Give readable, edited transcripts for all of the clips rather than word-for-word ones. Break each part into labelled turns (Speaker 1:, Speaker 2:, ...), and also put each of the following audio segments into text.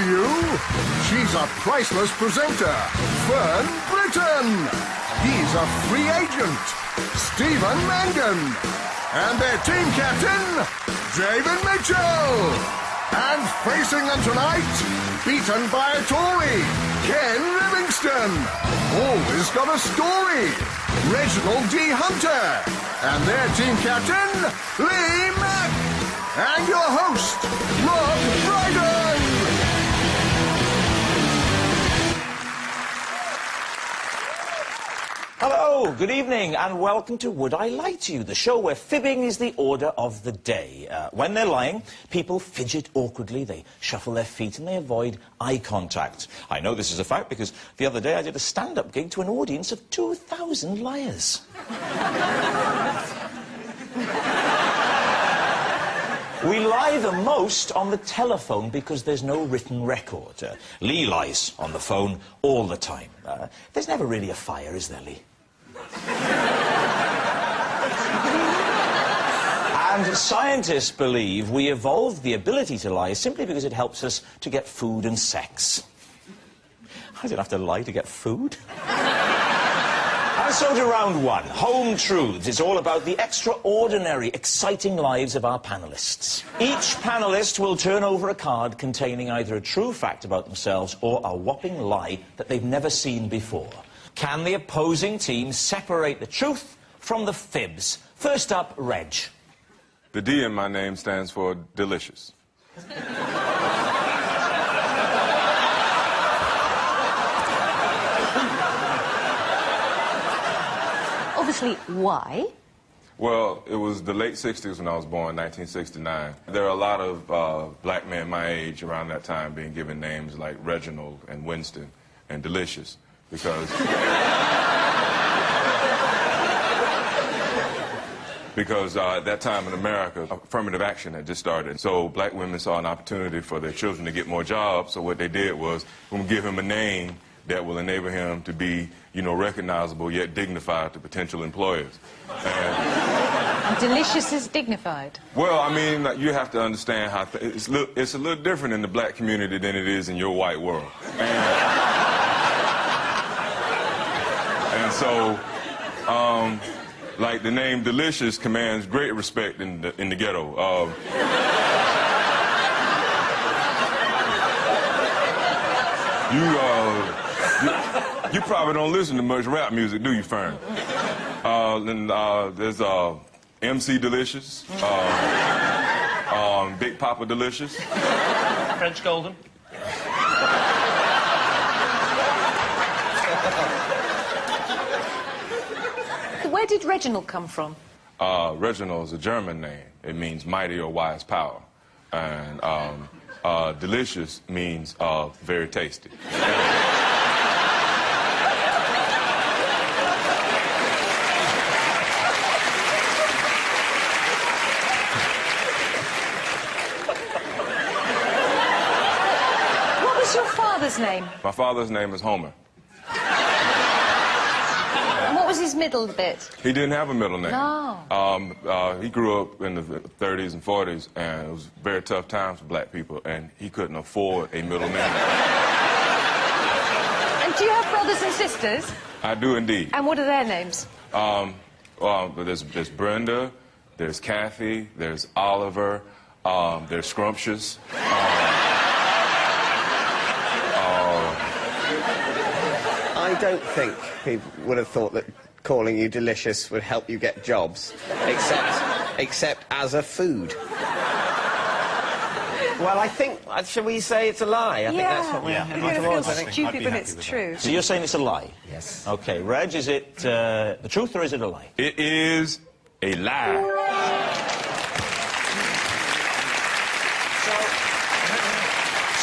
Speaker 1: you? She's a priceless presenter, Fern Britton. He's a free agent, Stephen Mangan. And their team captain, David Mitchell. And facing them tonight, beaten by a Tory, Ken Livingston. Always got a story, Reginald D. Hunter. And their team captain, Lee Mack. And your host, Rob Brydon.
Speaker 2: Hello, good evening, and welcome to Would I Lie to You, the show where fibbing is the order of the day. When they're lying, people fidget awkwardly, they shuffle their feet, and they avoid eye contact. I know this is a fact because the other day I did a stand-up gig to an audience of 2,000 liars. We lie the most on the telephone because there's no written record. Lee lies on the phone all the time. There's never really a fire, is there, Lee? And scientists believe we evolved the ability to lie simply because it helps us to get food and sex. I don't have to lie to get food. And so to round one, Home Truths. It's all about the extraordinary, exciting lives of our panellists. Each panellist will turn over a card containing either a true fact about themselves or a whopping lie that they've never seen before. Can the opposing team separate the truth from the fibs? First up, Reg.
Speaker 3: The D in my name stands for delicious.
Speaker 4: Obviously, why?
Speaker 3: Well, it was the late 60s when I was born, 1969. There are a lot of black men my age around that time being given names like Reginald and Winston and Delicious because... because at that time in America, affirmative action had just started. So black women saw an opportunity for their children to get more jobs. So what they did was, we're going to give him a name that will enable him to be, you know, recognizable yet dignified to potential employers.
Speaker 4: And delicious is dignified?
Speaker 3: Well, I mean, you have to understand how it's a little different in the black community than it is in your white world. And so, like the name Delicious commands great respect in the ghetto. You probably don't listen to much rap music, do you, Fern? Then there's MC Delicious, Big Papa Delicious.
Speaker 5: French Golden.
Speaker 4: Where did Reginald come from?
Speaker 3: Reginald is a German name. It means mighty or wise power. And delicious means very tasty.
Speaker 4: What was your father's name?
Speaker 3: My father's name is Homer.
Speaker 4: And what was his middle bit?
Speaker 3: He didn't have a middle name.
Speaker 4: No.
Speaker 3: He grew up in the 30s and 40s, and it was very tough times for black people, and he couldn't afford a middle name.
Speaker 4: And do you have brothers and sisters?
Speaker 3: I do indeed.
Speaker 4: And what are their names?
Speaker 3: There's Brenda, there's Kathy, there's Oliver, there's Scrumptious.
Speaker 6: I don't think people would have thought that calling you delicious would help you get jobs, except as a food. Well, I think, shall we say it's a lie? I think that's what we're heading towards.
Speaker 4: It feels stupid when it's true.
Speaker 2: So you're saying it's a lie?
Speaker 6: Yes.
Speaker 2: Okay, Reg, is it the truth or is it a lie?
Speaker 3: It is a lie.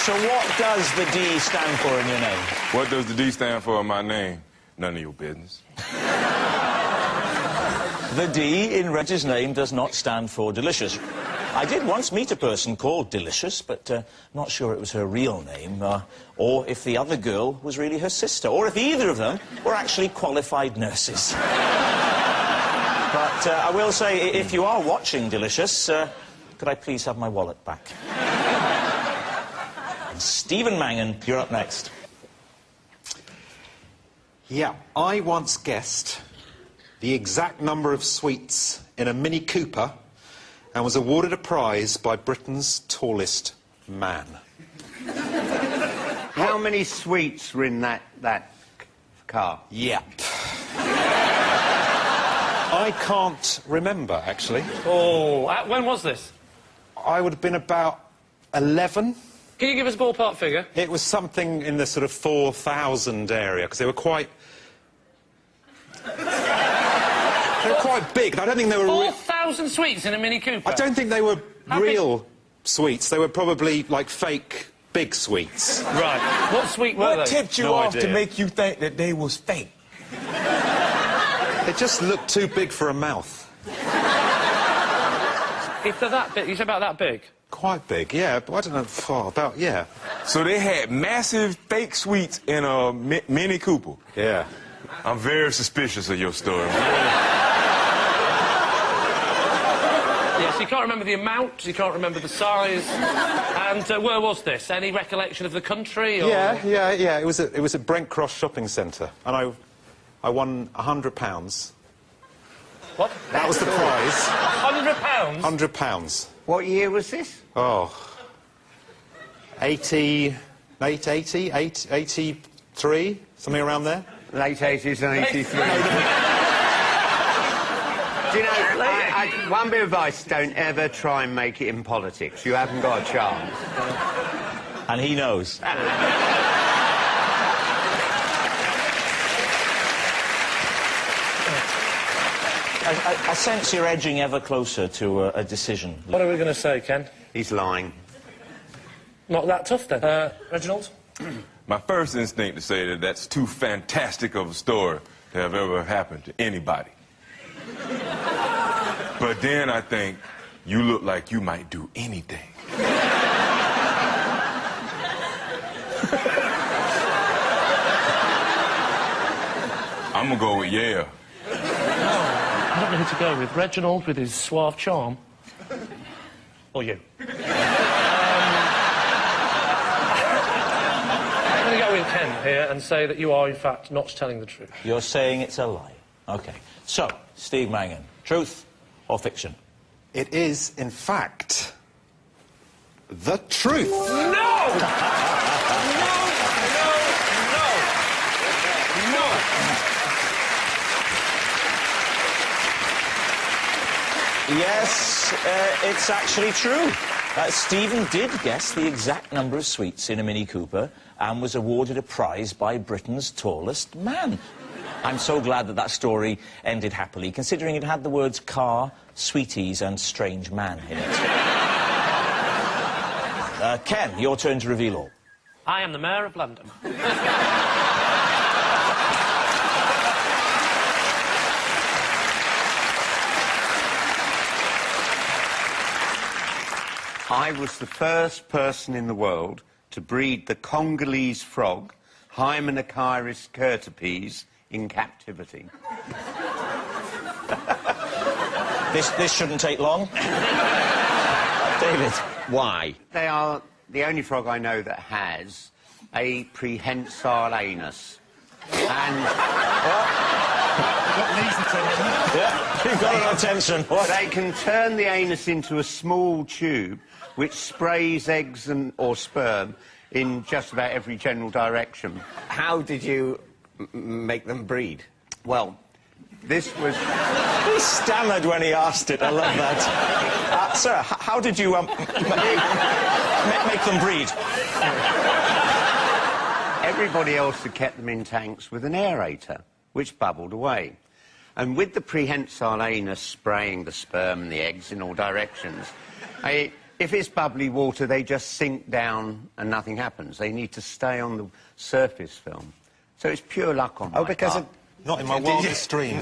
Speaker 2: So what does the D stand for in your name?
Speaker 3: What does the D stand for in my name? None of your business.
Speaker 2: The D in Reg's name does not stand for delicious. I did once meet a person called Delicious, but not sure it was her real name, or if the other girl was really her sister, or if either of them were actually qualified nurses. But I will say, if you are watching Delicious, could I please have my wallet back? And Stephen Mangan, you're up next.
Speaker 7: Yeah, I once guessed the exact number of sweets in a Mini Cooper and was awarded a prize by Britain's tallest man.
Speaker 6: How many sweets were in that car?
Speaker 7: Yep. I can't remember, actually.
Speaker 5: Oh, when was this?
Speaker 7: I would have been about 11.
Speaker 5: Can you give us a ballpark figure?
Speaker 7: It was something in the sort of 4,000 area, because they were quite... they were quite big. I don't think they were...
Speaker 5: 4,000 sweets in a Mini Cooper?
Speaker 7: I don't think they were
Speaker 5: How
Speaker 7: real sweets. They were probably, like, fake big sweets.
Speaker 5: Right. What sweet were they?
Speaker 8: What tipped you
Speaker 7: No
Speaker 8: off
Speaker 7: idea.
Speaker 8: to make you think that they was fake?
Speaker 7: They just looked too big for a mouth.
Speaker 5: If they're that big, you said about that big?
Speaker 7: Quite big, yeah, but I don't know, about, yeah.
Speaker 3: So they had massive fake sweets in a Mini Cooper.
Speaker 7: Yeah.
Speaker 3: I'm very suspicious of your story.
Speaker 5: Yes, you can't remember the amount, you can't remember the size. And where was this? Any recollection of the country? Or...
Speaker 7: Yeah. It was at Brent Cross Shopping Centre, and I won £100.
Speaker 5: What?
Speaker 7: That was the prize.
Speaker 5: £100?
Speaker 7: £100.
Speaker 6: What year was this?
Speaker 7: Oh. 83, something around there.
Speaker 6: Late 80s and 83. Do you know, one bit of advice, don't ever try and make it in politics. You haven't got a chance.
Speaker 2: And he knows. I sense you're edging ever closer to a decision.
Speaker 5: What are we going to say, Ken?
Speaker 6: He's lying.
Speaker 5: Not that tough, then. Reginald?
Speaker 3: My first instinct to say that that's too fantastic of a story to have ever happened to anybody. But then I think, you look like you might do anything. I'm gonna go with yeah.
Speaker 5: I don't know who to go with. Reginald with his suave charm. Or you. I'm going to go with Ken here and say that you are, in fact, not telling the truth.
Speaker 2: You're saying it's a lie. OK. So, Steve Mangan, truth or fiction?
Speaker 7: It is, in fact, the truth.
Speaker 5: No!
Speaker 2: Yes, it's actually true. Stephen did guess the exact number of sweets in a Mini Cooper and was awarded a prize by Britain's tallest man. I'm so glad that story ended happily, considering it had the words car, sweeties and strange man in it. Ken, your turn to reveal all.
Speaker 5: I am the Mayor of London.
Speaker 6: I was the first person in the world to breed the Congolese frog, Hymenocyrus curtipes, in captivity.
Speaker 2: This shouldn't take long. David.
Speaker 6: Why? They are the only frog I know that has a prehensile anus. And...
Speaker 2: Yeah, you've got our attention. What?
Speaker 6: They can turn the anus into a small tube which sprays eggs or sperm in just about every general direction.
Speaker 8: How did you make them breed?
Speaker 6: Well, this was...
Speaker 2: He stammered when he asked it. I love that. Sir, how did you make them breed?
Speaker 6: Everybody else had kept them in tanks with an aerator, which bubbled away. And with the prehensile anus spraying the sperm and the eggs in all directions, if it's bubbly water, they just sink down and nothing happens. They need to stay on the surface film. So it's pure luck on my part.
Speaker 7: Not in my wildest dreams.